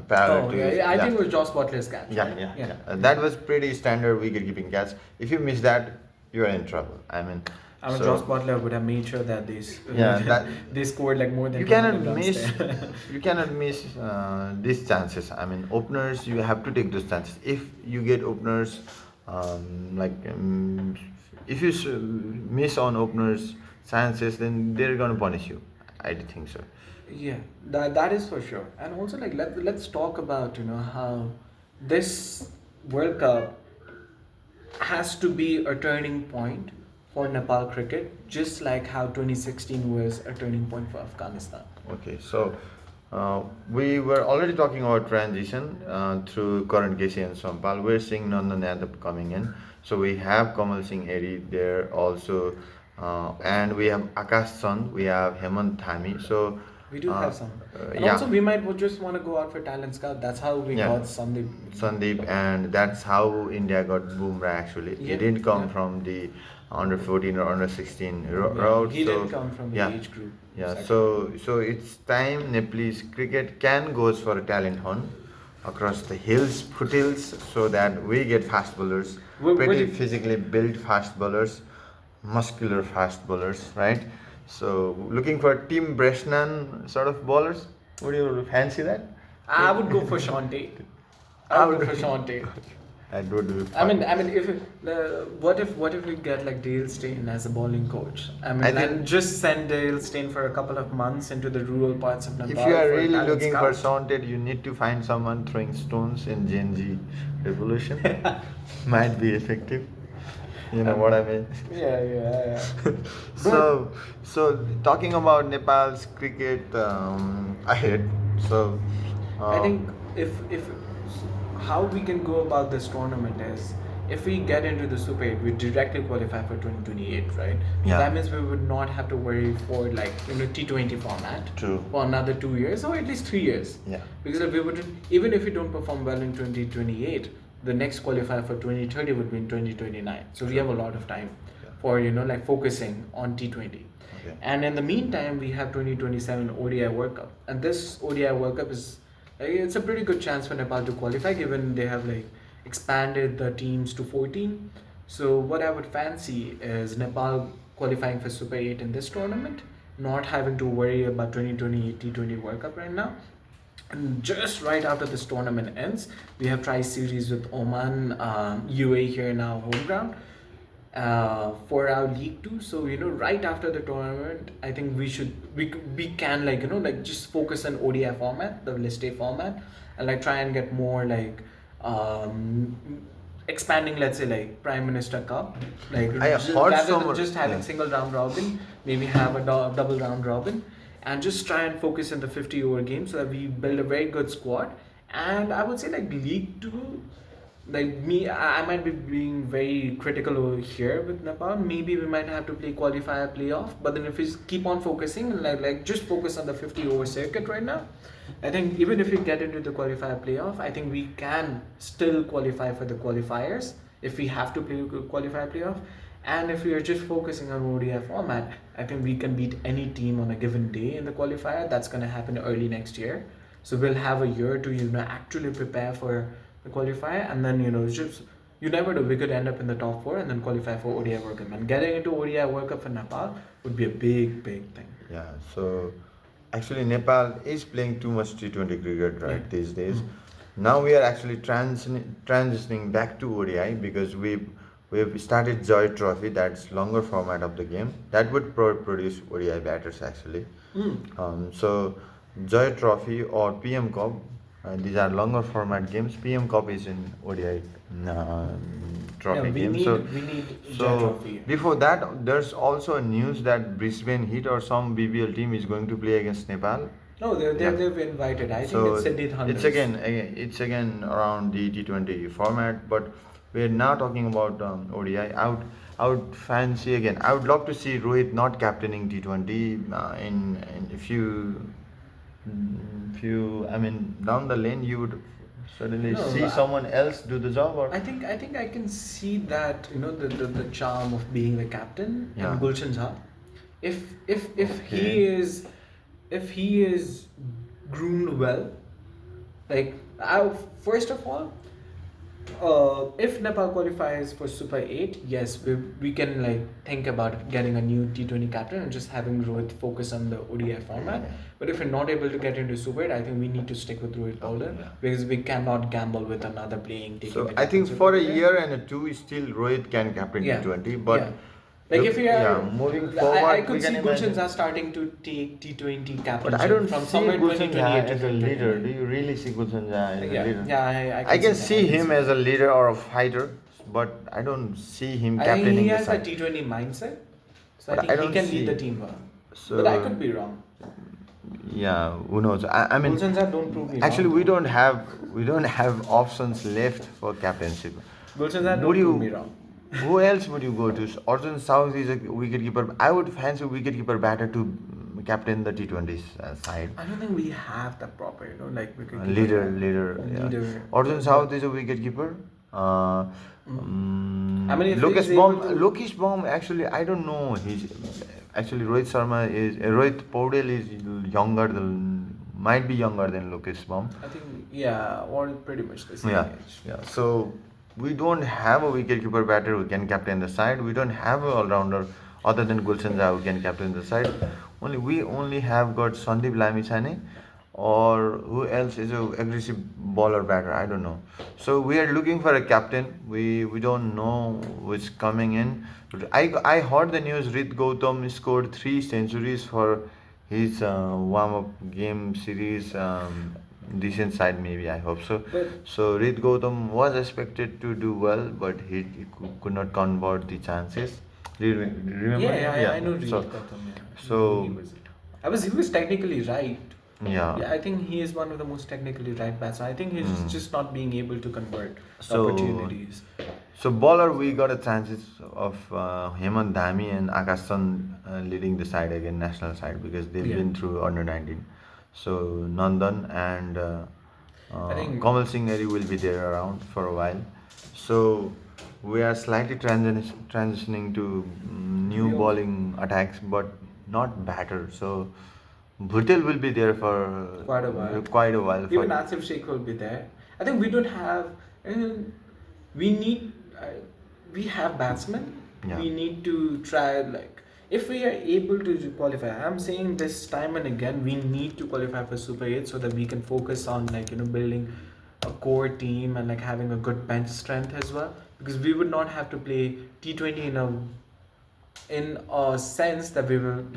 Speaker 1: parallel to. his-
Speaker 2: I think it was Josh Butler's catch.
Speaker 1: Yeah,
Speaker 2: right?
Speaker 1: yeah. That was pretty standard wicket keeping catch. If you miss that, you are in trouble. I mean, so-
Speaker 2: Josh Butler would have made sure that they scored more than
Speaker 1: you cannot
Speaker 2: 200 runs
Speaker 1: miss
Speaker 2: there.
Speaker 1: you cannot miss these chances. I mean, openers, you have to take those chances. If you get openers if you miss on openers chances, then they're going to punish you. I think so.
Speaker 2: Yeah, that is for sure. And also let's talk about how this World Cup has to be a turning point for Nepal cricket, just like how 2016 was a turning point for Afghanistan.
Speaker 1: Okay, so we were already talking about transition through Karan Casey and Sampal. We're seeing Nandan Yadav coming in. So we have Kamal Singh Airy there also, and we have Akash Chand, we have Hemant Thami. So
Speaker 2: We do have some. And
Speaker 1: yeah.
Speaker 2: also we might just want to go out for talent scout. That's how we
Speaker 1: Yeah.
Speaker 2: got Sandeep.
Speaker 1: Sandeep, and that's how India got Bumrah actually. He
Speaker 2: Yeah,
Speaker 1: didn't come
Speaker 2: yeah.
Speaker 1: from the under 14 or under 16
Speaker 2: Yeah,
Speaker 1: route.
Speaker 2: he
Speaker 1: so,
Speaker 2: didn't come from the
Speaker 1: yeah.
Speaker 2: age group.
Speaker 1: Yeah,
Speaker 2: section.
Speaker 1: so it's time Nepalese cricket can goes for a talent hunt across the hills, foothills, so that we get fast bowlers,
Speaker 2: What do
Speaker 1: pretty
Speaker 2: you-
Speaker 1: physically built fast bowlers, muscular fast bowlers, right? So looking for Team Bresnan sort of bowlers. Would you fancy that?
Speaker 2: I would go for Shantae. I would go for Shantae.
Speaker 1: That would be
Speaker 2: I
Speaker 1: fun.
Speaker 2: mean, if what if we get like Dale Steyn as a bowling coach? I mean,
Speaker 1: I think-
Speaker 2: and just send Dale Steyn for a couple of months into the rural parts of Nepal.
Speaker 1: If you are
Speaker 2: for a
Speaker 1: really
Speaker 2: talent
Speaker 1: looking for
Speaker 2: scout.
Speaker 1: Saunted, you need to find someone throwing stones in Gen Z revolution. Might be effective. You know what I mean?
Speaker 2: Yeah.
Speaker 1: So talking about Nepal's cricket ahead. So
Speaker 2: I think if how we can go about this tournament is if we get into the Super 8, we directly qualify for 2028, right?
Speaker 1: Yeah.
Speaker 2: That means we would not have to worry for like T20 format
Speaker 1: True.
Speaker 2: for another 2 years or at least 3 years.
Speaker 1: Yeah.
Speaker 2: Because if we would, even if we don't perform well in 2028, the next qualifier for 2030 would be in 2029. So we have a lot of time
Speaker 1: Yeah.
Speaker 2: for like focusing on T20.
Speaker 1: Okay.
Speaker 2: And in the meantime, we have 2027 ODI World Cup, and this ODI World Cup is it's a pretty good chance for Nepal to qualify, given they have like expanded the teams to 14. So what I would fancy is Nepal qualifying for Super 8 in this tournament, not having to worry about 2028 T20 World Cup right now. And just right after this tournament ends, we have tri-series with Oman, UAE here in our home ground for our League 2. So right after the tournament, I think we can like just focus on ODI format, the list A format, and like try and get more like expanding, let's say like Prime Minister Cup, like
Speaker 1: I
Speaker 2: just,
Speaker 1: heard
Speaker 2: rather than
Speaker 1: some-
Speaker 2: just having
Speaker 1: yeah.
Speaker 2: single round robin, maybe have a double round robin, and just try and focus in the 50 over game so that we build a very good squad. And I would say like League 2, like me, I might be being very critical over here with Nepal. Maybe we might have to play qualifier playoff, but then if we keep on focusing and like just focus on the 50 over circuit right now, I think even if we get into the qualifier playoff, I think we can still qualify for the qualifiers if we have to play qualifier playoff. And if we are just focusing on ODI format, I think we can beat any team on a given day in the qualifier. That's going to happen early next year. So we'll have a year to actually prepare for the qualifier, and then just you never know, we could end up in the top 4 and then qualify for ODI World Cup. And getting into ODI World Cup for Nepal would be a big thing.
Speaker 1: Yeah, so actually Nepal is playing too much T20 cricket right these days. Now we are actually transitioning back to ODI because we've started Joy Trophy, that's longer format of the game. That would produce ODI batters actually. So Joy Trophy or PM Cup, these are longer format games. PM Cup is in ODI trophy
Speaker 2: we
Speaker 1: game.
Speaker 2: need
Speaker 1: So
Speaker 2: Joy Trophy.
Speaker 1: before that, there's also news that Brisbane Heat or some BBL team is going to play against Nepal.
Speaker 2: No, they've invited. I think it's Sydney Thunders.
Speaker 1: It's again around the T20 format, but we're now talking about ODI. I would fancy again. I would love to see Rohit not captaining T20 in few. I mean, down the lane you would suddenly
Speaker 2: No,
Speaker 1: see someone else do the job. Or
Speaker 2: I think I can see that the charm of being the captain
Speaker 1: Yeah.
Speaker 2: and Gulshan Jha. If
Speaker 1: Okay.
Speaker 2: he is groomed well, like first of all, if Nepal qualifies for Super 8, yes, we can like think about getting a new T20 captain and just having Rohit focus on the ODI format.
Speaker 1: Yeah.
Speaker 2: But if we're not able to get into Super 8, I think we need to stick with Rohit Bowler
Speaker 1: Yeah.
Speaker 2: because we cannot gamble with another playing. Taking
Speaker 1: so
Speaker 2: the
Speaker 1: I think
Speaker 2: captaincy
Speaker 1: for a
Speaker 2: over there.
Speaker 1: year and a two, still Rohit can captain
Speaker 2: Yeah.
Speaker 1: T20. But
Speaker 2: Yeah. Like if we are
Speaker 1: moving
Speaker 2: I
Speaker 1: forward,
Speaker 2: could
Speaker 1: we
Speaker 2: see
Speaker 1: can
Speaker 2: Gulshan
Speaker 1: imagine.
Speaker 2: Jha starting to take T20 captainship
Speaker 1: But I don't
Speaker 2: from
Speaker 1: see
Speaker 2: somewhere
Speaker 1: Gulshan
Speaker 2: 2028
Speaker 1: Jha
Speaker 2: to
Speaker 1: as a leader. Do
Speaker 2: 2029.
Speaker 1: you really see Gulshan Jha as a leader?
Speaker 2: Yeah,
Speaker 1: I can
Speaker 2: that.
Speaker 1: see him as a leader or a fighter, but I don't see him
Speaker 2: I think
Speaker 1: captaining
Speaker 2: he
Speaker 1: the
Speaker 2: has a
Speaker 1: side.
Speaker 2: T20 mindset, so I
Speaker 1: But
Speaker 2: think
Speaker 1: I
Speaker 2: he
Speaker 1: don't
Speaker 2: can
Speaker 1: see-
Speaker 2: lead the team well.
Speaker 1: So
Speaker 2: But I could be wrong.
Speaker 1: yeah, who knows? I mean,
Speaker 2: Gulshan Jha don't prove me
Speaker 1: actually,
Speaker 2: wrong.
Speaker 1: we don't have options left for captainship.
Speaker 2: Gulshan Jha don't
Speaker 1: Would
Speaker 2: prove me
Speaker 1: you?
Speaker 2: wrong.
Speaker 1: Who else would you go to? Arjun South is a wicketkeeper. I would fancy a wicketkeeper batter to captain the T20s side.
Speaker 2: I don't think we have the proper, like we could
Speaker 1: Leader. Yeah.
Speaker 2: leader.
Speaker 1: Arjun South is a wicketkeeper.
Speaker 2: I mean, if
Speaker 1: Lucas
Speaker 2: he's
Speaker 1: Baum.
Speaker 2: able to-
Speaker 1: Lucas Baum. Actually, I don't know. He's actually Rohit Sharma is Rohit Paudel is younger than might be younger than Lokesh Baum.
Speaker 2: I think, yeah, all pretty much the same
Speaker 1: Yeah,
Speaker 2: age.
Speaker 1: yeah. So we don't have a wicketkeeper batter who can captain the side. We don't have a all-rounder other than Gulshan Jha who can captain the side. We only have got Sandeep Lamichhane, or who else is a aggressive bowler batter. I don't know. So we are looking for a captain. We don't know who's coming in. I heard the news. Rit Gautam scored 3 centuries for his warm-up game series. Decent side maybe, I hope so.
Speaker 2: But
Speaker 1: So Rit Gautam was expected to do well, but he could not convert the chances. Do you remember?
Speaker 2: yeah, I know Reed
Speaker 1: So
Speaker 2: Gautam. Yeah,
Speaker 1: so
Speaker 2: he was technically right.
Speaker 1: yeah.
Speaker 2: Yeah, I think he is one of the most technically right batsmen. I think he's just not being able to convert the
Speaker 1: So
Speaker 2: opportunities.
Speaker 1: so bowler, we got a chances of Hemant Dhami and Akash Chand leading the side again, national side, because they've
Speaker 2: Yeah.
Speaker 1: been through under 19. So Nandan and
Speaker 2: I think
Speaker 1: Kamal Singh Eri will be there around for a while. So we are slightly transitioning to new
Speaker 2: we
Speaker 1: bowling attacks, but not batter. So Bhutel will be there for
Speaker 2: quite a while.
Speaker 1: quite a while.
Speaker 2: Even Asif Sheikh will be there. I think we don't have. We need. We have batsmen.
Speaker 1: Yeah.
Speaker 2: We need to try like if we are able to qualify. I'm saying this time and again. We need to qualify for Super 8 so that we can focus on building a core team and like having a good bench strength as well. Because we would not have to play T20 in a sense that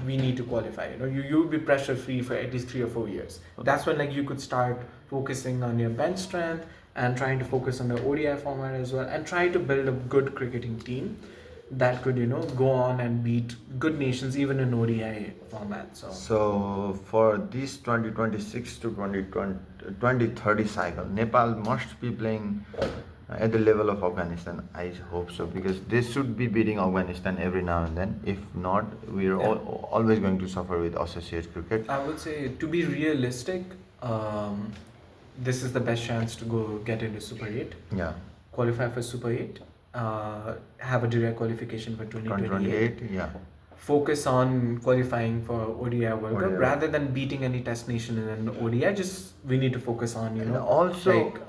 Speaker 2: we need to qualify. You would be pressure free for at least 3 or 4 years. That's when like you could start focusing on your bench strength and trying to focus on the ODI format as well, and try to build a good cricketing team that could go on and beat good nations even in ODI format.
Speaker 1: So for this 2026 to 2030 cycle, Nepal must be playing at the level of Afghanistan. I hope so, because they should be beating Afghanistan every now and then. If not, we are always going to suffer with associate cricket.
Speaker 2: I would say, to be realistic, this is the best chance to go get into Super 8,
Speaker 1: Yeah,
Speaker 2: qualify for Super 8, have a direct qualification for 2028.
Speaker 1: 2028. Yeah,
Speaker 2: Focus on qualifying for ODI World Cup
Speaker 1: ODI.
Speaker 2: rather than beating any test nation in an ODI. Just we need to focus on
Speaker 1: And also
Speaker 2: like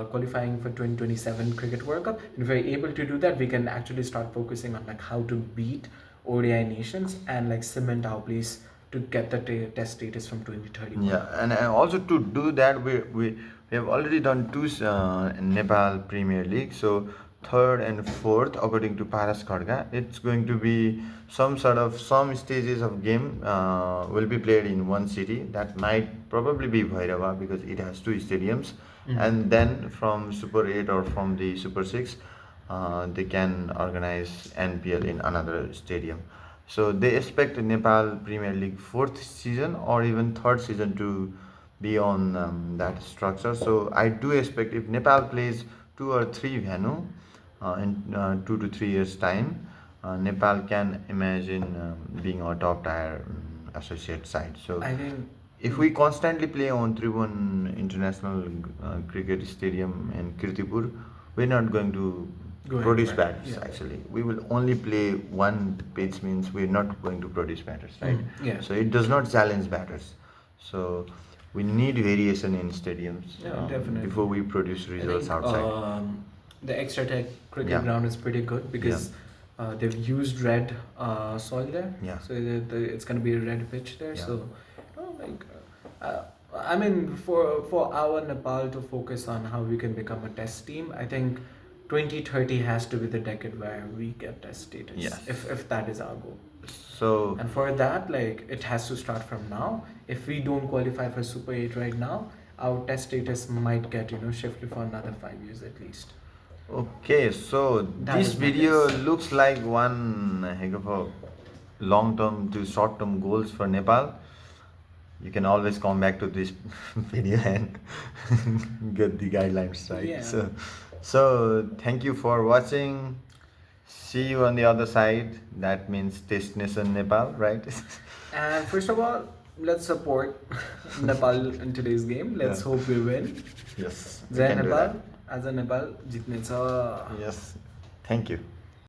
Speaker 2: qualifying for 2027 Cricket World Cup. And if we're able to do that, we can actually start focusing on like how to beat ODI nations and like cement our place to get the test status from 2030.
Speaker 1: yeah, and also to do that, we have already done two Nepal Premier League. So third and fourth, according to Paras Khadka, it's going to be some stages of game will be played in one city. That might probably be Bhairava, because it has two stadiums. And then from Super 8 or from the Super 6, they can organize NPL in another stadium. So they expect Nepal Premier League fourth season or even third season to be on that structure. So I do expect if Nepal plays 2 or 3 venue in 2 to 3 years time, Nepal can imagine being a top tier associate side. So
Speaker 2: I think
Speaker 1: if we constantly play on Tribhuvan International Cricket Stadium in Kirtipur, we're not going to produce batters. Actually, we will only play one pitch, means we're not going to produce batters, right?
Speaker 2: Yeah.
Speaker 1: So it does not challenge batters. So we need variation in stadiums
Speaker 2: definitely.
Speaker 1: before we produce
Speaker 2: I
Speaker 1: results
Speaker 2: think,
Speaker 1: outside.
Speaker 2: the extra tech cricket
Speaker 1: Yeah.
Speaker 2: ground is pretty good because they've used red soil there.
Speaker 1: Yeah.
Speaker 2: So it's going to be a red pitch there.
Speaker 1: Yeah.
Speaker 2: So, I mean, for our Nepal to focus on how we can become a test team, I think 2030 has to be the decade where we get test status.
Speaker 1: Yes.
Speaker 2: If that is our goal.
Speaker 1: So
Speaker 2: And for that, like, it has to start from now. If we don't qualify for Super 8 right now, our test status might get shifted for another 5 years at least.
Speaker 1: okay, so
Speaker 2: That
Speaker 1: this
Speaker 2: is my
Speaker 1: video
Speaker 2: guess.
Speaker 1: looks like one heck of a long-term to short-term goals for Nepal. You can always come back to this video and get the guidelines right.
Speaker 2: Yeah.
Speaker 1: So thank you for watching. See you on the other side. That means Test Nation Nepal, right?
Speaker 2: And first of all, let's support Nepal in today's game. Let's hope we win.
Speaker 1: Yes. we
Speaker 2: Jai
Speaker 1: can do
Speaker 2: Nepal.
Speaker 1: that.
Speaker 2: As a Nepal, jitne cha.
Speaker 1: Yes. Thank you.